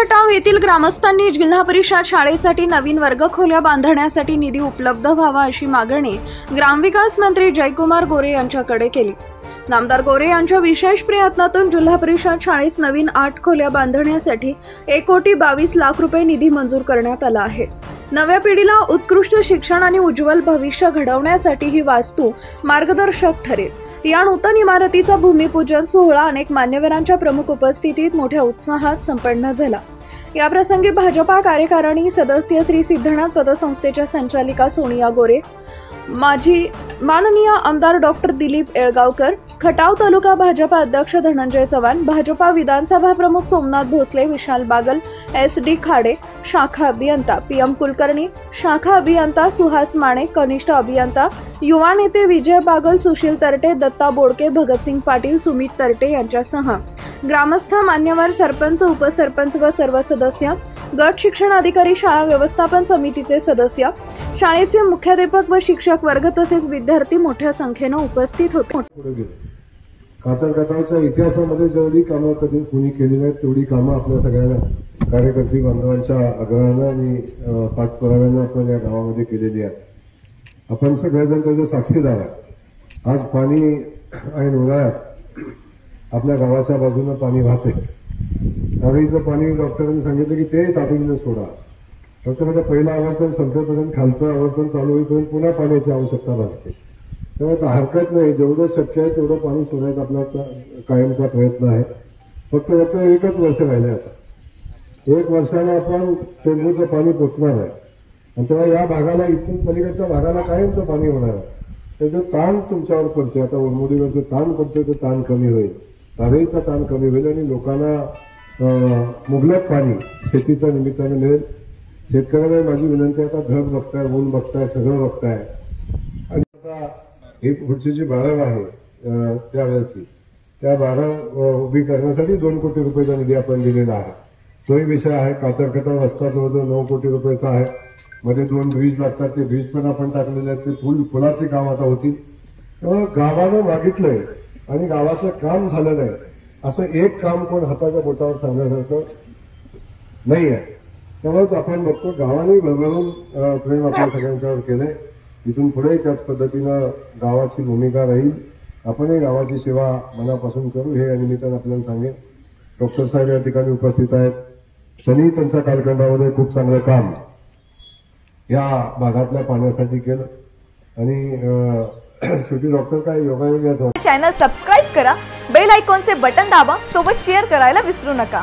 खटाव येथील ग्रामस्थांनी जिल्हा परिषद शाळेसाठी नवीन वर्गखोल्या बांधण्यासाठी निधी उपलब्ध व्हावा अशी मागणी ग्रामविकास मंत्री जयकुमार गोरे यांच्याकडे केली। नामदार गोरे यांच्या विशेष प्रयत्नातून जिल्हा परिषद शाळेस नवीन 8 खोल्या बांधण्यासाठी 1,22,00,000 रुपये निधी मंजूर करण्यात आला आहे। नव्या पिढीला उत्कृष्ट शिक्षण आणि उज्ज्वल भविष्य घडवण्यासाठी ही वास्तू मार्गदर्शक ठरेल। या नूतन इमारतीचा भूमिपूजन सोहळा अनेक मान्यवरांच्या प्रमुख उपस्थितीत मोठ्या उत्साहात संपन्न झाला। या प्रसंगी भाजपा कार्यकारिणी सदस्य श्री सिद्धनाथ पतसंस्थेच्या संचालिका सोनिया गोरे, माननीय आमदार डॉक्टर दिलीप येळगावकर, खटाव तालुका भाजपा अध्यक्ष धनंजय चव्हाण, भाजपा विधानसभा प्रमुख सोमनाथ भोसले, विशाल बागल, SD खाडे, शाखा अभियंता PM कुलकर्णी, शाखा अभियंता सुहास माने, कनिष्ठ अभियंता, युवा नेते विजय बागल, सुशील तरटे, दत्ता बोडके, भगतसिंग पाटील, सुमित तरटे यांच्यासह ग्रामस्थ, मान्यवर, सरपंच, उपसरपंच व सर्व सदस्य, गट शिक्षण अधिकारी, शाळा व्यवस्थापन समितीचे सदस्य, शाळेचे मुख्याध्यापक व शिक्षक वर्ग तसेच विद्यार्थी मोठ्या संख्येने उपस्थित होते। कातरकटावच्या इतिहासामध्ये जेवढी कामं कधी कुणी केलेली आहेत तेवढी कामं आपल्या सगळ्यांना कार्यकर्ते बांधवांच्या आग्रहानं आणि पाठपुराव्यानं आपण या गावामध्ये केलेली आहे। आपण सगळेजण त्याचे साक्षीदार आहात। आज पाणी आणि उन्हाळ्यात आपल्या गावाच्या बाजूनं पाणी वाहते। त्यावेळीचं पाणी डॉक्टरांनी सांगितलं की ते तातडीनं सोडा। डॉक्टरांचं पहिलं आवर्तन संपेपर्यंत खालचं आवर्तन चालू होईपर्यंत पुन्हा पाण्याची आवश्यकता भासते। त्यामुळे हरकत नाही, जेवढं शक्य आहे तेवढं पाणी सोडायचा आपला कायमचा प्रयत्न आहे। फक्त एकच वर्ष राहिले आता। 1 वर्षाने आपण टेंबूचं पाणी पोचणार आहे आणि तेव्हा या भागाला इथून पलीकडच्या भागाला कायमचं पाणी होणार आहे। त्याचं ताण तुमच्यावर पडतोय। आता उरमोडीवरचं ताण पडतोय, तो ताण कमी होईल, तारेचा ताण कमी होईल आणि लोकांना मुबलक पाणी शेतीच्या निमित्ताने मिळेल। शेतकऱ्यांना माझी विनंती आहे, आता ढग बघताय, ऊन बघताय, सगळं बघताय आणि आता ही पुढची जी बारव आहे त्यावेळेची त्या बारव उभी करण्यासाठी 2 कोटी रुपयाचा निधी आपण दिलेला आहे। तोही विषय आहे। कातरकटाव रस्ता जवळजवळ 9 कोटी रुपयाचा आहे। मध्ये 2 ब्रिज लागतात, ते ब्रिज पण आपण टाकलेले आहेत। ते पुलाचे काम आता होतील। त्यामुळे गावानं मागितलंय आणि गावाचं काम झालं नाही असं एक काम कोण हाताच्या बोटावर सांगण्यासारखं नाही आहे। त्यामुळेच आपण बघतो गावाने भरभरून प्रेम आपल्या सगळ्यांच्यावर केलंय। इथून पुढे त्याच पद्धतीनं गावाची भूमिका राहील। आपणही गावाची सेवा मनापासून करू हे या निमित्तानं आपल्याला सांगेन। डॉक्टर साहेब या ठिकाणी उपस्थित आहेत। त्यांनी त्यांच्या कालखंडामध्ये खूप चांगलं काम या भागातल्या पाण्यासाठी केलं आणि शेवटी डॉक्टर काय योगायोग याचा। चॅनल सबस्क्राइब करा, बेल आयकॉनचे बटन दाबा, सोबत शेअर करायला विसरू नका।